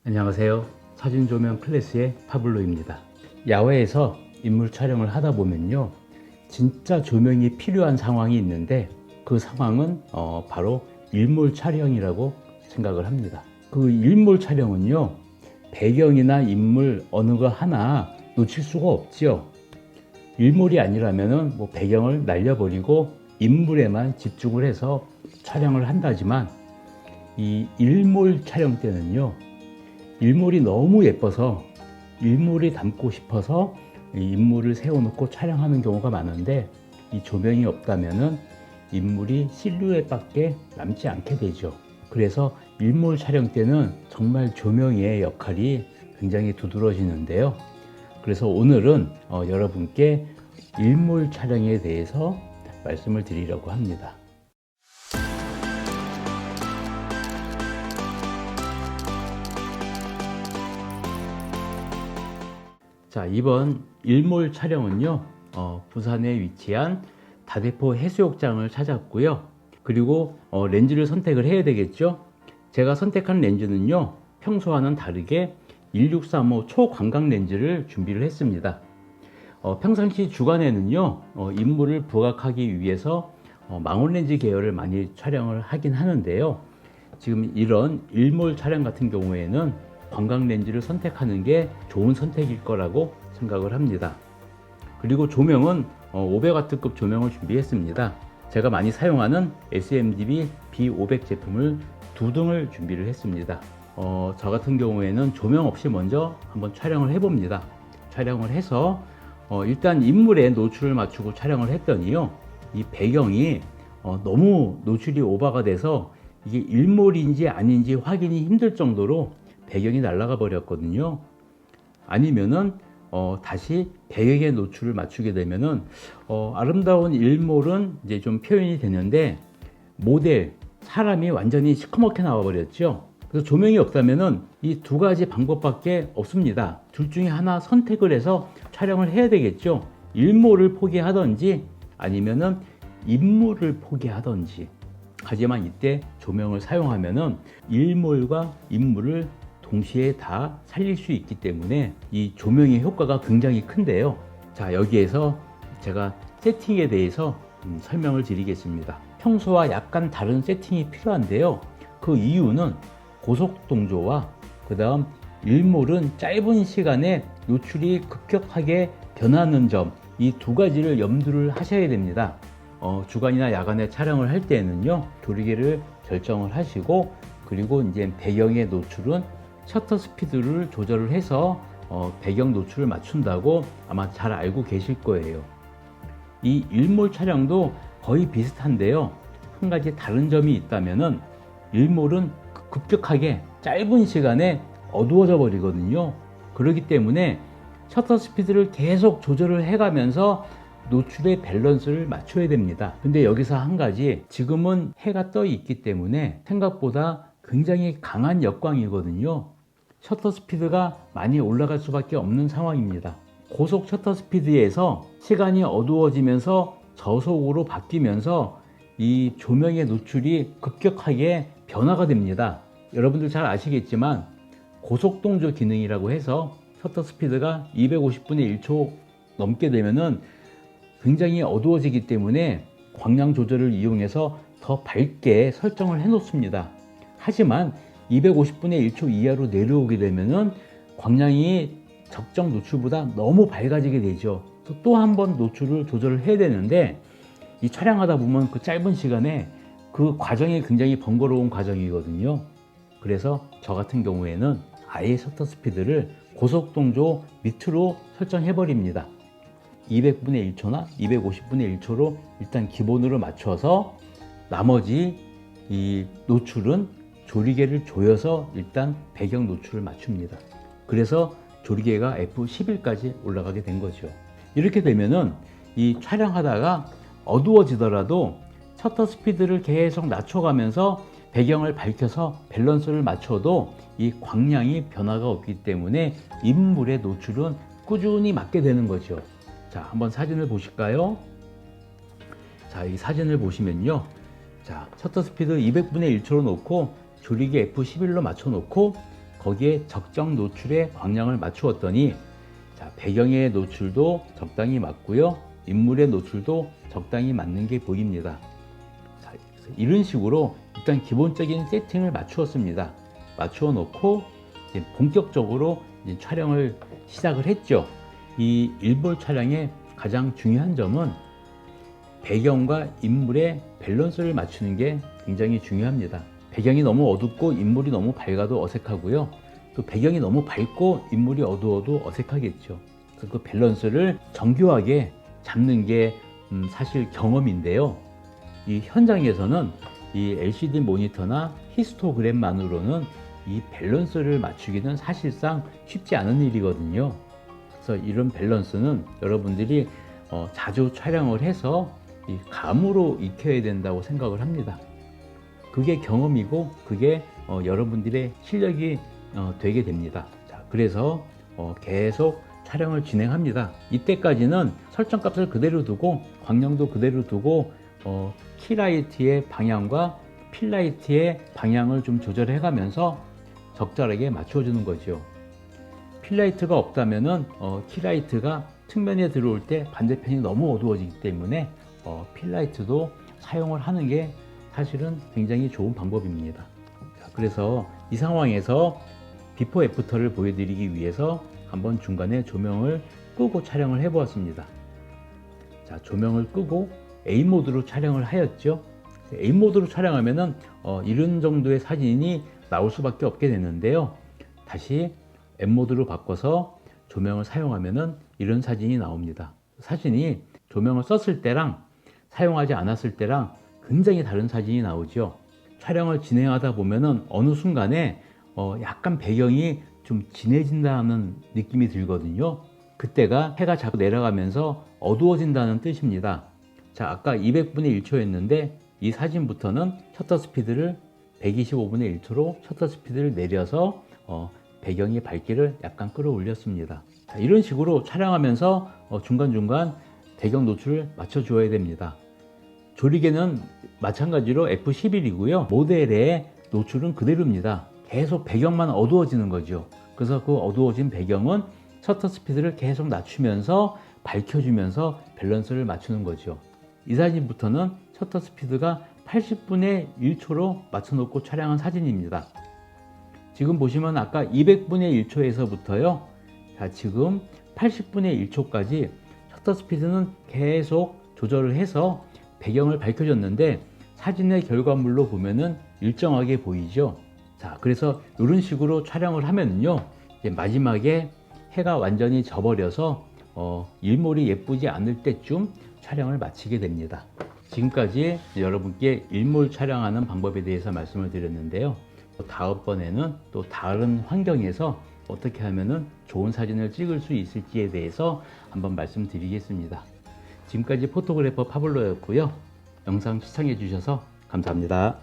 안녕하세요. 사진조명 클래스의 파블로입니다. 야외에서 인물 촬영을 하다 보면요, 진짜 조명이 필요한 상황이 있는데 그 상황은 바로 일몰 촬영이라고 생각을 합니다. 그 일몰 촬영은요, 배경이나 인물 어느 거 하나 놓칠 수가 없죠. 일몰이 아니라면 배경을 날려버리고 인물에만 집중을 해서 촬영을 한다지만, 이 일몰 촬영 때는요, 일몰이 너무 예뻐서 일몰이 담고 싶어서 인물을 세워놓고 촬영하는 경우가 많은데, 이 조명이 없다면은 인물이 실루엣밖에 남지 않게 되죠. 그래서 일몰 촬영 때는 정말 조명의 역할이 굉장히 두드러지는데요. 그래서 오늘은 여러분께 일몰 촬영에 대해서 말씀을 드리려고 합니다. 자, 이번 일몰 촬영은요, 부산에 위치한 다대포 해수욕장을 찾았고요. 그리고 렌즈를 선택을 해야 되겠죠. 제가 선택한 렌즈는요, 평소와는 다르게 1635 초광각 렌즈를 준비를 했습니다. 평상시 주간에는요, 인물을 부각하기 위해서 망원 렌즈 계열을 많이 촬영을 하긴 하는데요. 지금 이런 일몰 촬영 같은 경우에는 광각 렌즈를 선택하는 게 좋은 선택일 거라고 생각을 합니다. 그리고 조명은 500W급 조명을 준비했습니다. 제가 많이 사용하는 SMDB B500 제품을 2등을 준비를 했습니다. 저 같은 경우에는 조명 없이 먼저 한번 촬영을 해봅니다. 촬영을 해서 일단 인물의 노출을 맞추고 촬영을 했더니요, 이 배경이 너무 노출이 오버가 돼서 이게 일몰인지 아닌지 확인이 힘들 정도로 배경이 날아가 버렸거든요. 아니면은 다시 배경의 노출을 맞추게 되면은 아름다운 일몰은 이제 좀 표현이 되는데, 모델 사람이 완전히 시커멓게 나와 버렸죠. 그래서 조명이 없다면은 이 두 가지 방법밖에 없습니다. 둘 중에 하나 선택을 해서 촬영을 해야 되겠죠. 일몰을 포기하든지 아니면은 인물을 포기하든지. 하지만 이때 조명을 사용하면은 일몰과 인물을 동시에 다 살릴 수 있기 때문에 이 조명의 효과가 굉장히 큰데요. 자, 여기에서 제가 세팅에 대해서 설명을 드리겠습니다. 평소와 약간 다른 세팅이 필요한데요. 그 이유는 고속동조와 그 다음 일몰은 짧은 시간에 노출이 급격하게 변하는 점, 이 두 가지를 염두를 하셔야 됩니다. 주간이나 야간에 촬영을 할 때는요, 조리개를 결정을 하시고, 그리고 이제 배경의 노출은 셔터 스피드를 조절을 해서 배경 노출을 맞춘다고 아마 잘 알고 계실 거예요. 이 일몰 촬영도 거의 비슷한데요, 한 가지 다른 점이 있다면은 일몰은 급격하게 짧은 시간에 어두워져 버리거든요. 그렇기 때문에 셔터 스피드를 계속 조절을 해가면서 노출의 밸런스를 맞춰야 됩니다. 근데 여기서 한 가지, 지금은 해가 떠 있기 때문에 생각보다 굉장히 강한 역광이거든요. 셔터 스피드가 많이 올라갈 수밖에 없는 상황입니다. 고속 셔터 스피드에서 시간이 어두워지면서 저속으로 바뀌면서 이 조명의 노출이 급격하게 변화가 됩니다. 여러분들 잘 아시겠지만 고속동조 기능이라고 해서 셔터 스피드가 250분의 1초 넘게 되면은 굉장히 어두워지기 때문에 광량 조절을 이용해서 더 밝게 설정을 해 놓습니다. 하지만 250분의 1초 이하로 내려오게 되면은 광량이 적정 노출보다 너무 밝아지게 되죠. 또 한 번 노출을 조절을 해야 되는데, 이 촬영하다 보면 그 짧은 시간에 그 과정이 굉장히 번거로운 과정이거든요. 그래서 저 같은 경우에는 아예 셔터 스피드를 고속동조 밑으로 설정해 버립니다. 200분의 1초나 250분의 1초로 일단 기본으로 맞춰서, 나머지 이 노출은 조리개를 조여서 일단 배경 노출을 맞춥니다. 그래서 조리개가 F11까지 올라가게 된 거죠. 이렇게 되면은 이 촬영하다가 어두워지더라도 셔터 스피드를 계속 낮춰가면서 배경을 밝혀서 밸런스를 맞춰도 이 광량이 변화가 없기 때문에 인물의 노출은 꾸준히 맞게 되는 거죠. 자, 한번 사진을 보실까요? 자, 이 사진을 보시면요, 자, 셔터 스피드 200분의 1초로 놓고 조리개 F11로 맞춰 놓고 거기에 적정 노출의 광량을 맞추었더니 자, 배경의 노출도 적당히 맞고요. 인물의 노출도 적당히 맞는 게 보입니다. 자, 이런 식으로 일단 기본적인 세팅을 맞추었습니다. 맞추어 놓고 이제 본격적으로 이제 촬영을 시작을 했죠. 이 일몰 촬영의 가장 중요한 점은 배경과 인물의 밸런스를 맞추는 게 굉장히 중요합니다. 배경이 너무 어둡고 인물이 너무 밝아도 어색하고요. 또 배경이 너무 밝고 인물이 어두워도 어색하겠죠. 그래서 그 밸런스를 정교하게 잡는 게 사실 경험인데요. 이 현장에서는 이 LCD 모니터나 히스토그램만으로는 이 밸런스를 맞추기는 사실상 쉽지 않은 일이거든요. 그래서 이런 밸런스는 여러분들이 자주 촬영을 해서 이 감으로 익혀야 된다고 생각을 합니다. 그게 경험이고 그게 여러분들의 실력이 되게 됩니다. 자, 그래서 계속 촬영을 진행합니다. 이때까지는 설정값을 그대로 두고 광량도 그대로 두고 키라이트의 방향과 필라이트의 방향을 좀 조절해 가면서 적절하게 맞춰주는 거죠. 필라이트가 없다면은 키라이트가 측면에 들어올 때 반대편이 너무 어두워지기 때문에 필라이트도 사용을 하는 게 사실은 굉장히 좋은 방법입니다. 자, 그래서 이 상황에서 비포 애프터를 보여드리기 위해서 한번 중간에 조명을 끄고 촬영을 해 보았습니다. 자, 조명을 끄고 A 모드로 촬영을 하였죠. A 모드로 촬영하면은 이런 정도의 사진이 나올 수밖에 없게 되는데요. 다시 M 모드로 바꿔서 조명을 사용하면은 이런 사진이 나옵니다. 사진이 조명을 썼을 때랑 사용하지 않았을 때랑 굉장히 다른 사진이 나오죠. 촬영을 진행하다 보면은 어느 순간에 약간 배경이 좀 진해진다는 느낌이 들거든요. 그때가 해가 자꾸 내려가면서 어두워진다는 뜻입니다. 자, 아까 200분의 1초였는데 이 사진부터는 셔터 스피드를 125분의 1초로 셔터 스피드를 내려서 배경의 밝기를 약간 끌어올렸습니다. 자, 이런 식으로 촬영하면서 중간중간 배경 노출을 맞춰줘야 됩니다. 조리개는 마찬가지로 F11이고요. 모델의 노출은 그대로입니다. 계속 배경만 어두워지는 거죠. 그래서 그 어두워진 배경은 셔터 스피드를 계속 낮추면서 밝혀주면서 밸런스를 맞추는 거죠. 이 사진부터는 셔터 스피드가 80분의 1초로 맞춰놓고 촬영한 사진입니다. 지금 보시면 아까 200분의 1초에서부터요. 자, 지금 80분의 1초까지 셔터 스피드는 계속 조절을 해서 배경을 밝혀줬는데 사진의 결과물로 보면은 일정하게 보이죠. 자, 그래서 이런 식으로 촬영을 하면요. 이제 마지막에 해가 완전히 져버려서 일몰이 예쁘지 않을 때쯤 촬영을 마치게 됩니다. 지금까지 여러분께 일몰 촬영하는 방법에 대해서 말씀을 드렸는데요. 다음번에는 또 다른 환경에서 어떻게 하면은 좋은 사진을 찍을 수 있을지에 대해서 한번 말씀드리겠습니다. 지금까지 포토그래퍼 파블로였고요. 영상 시청해 주셔서 감사합니다.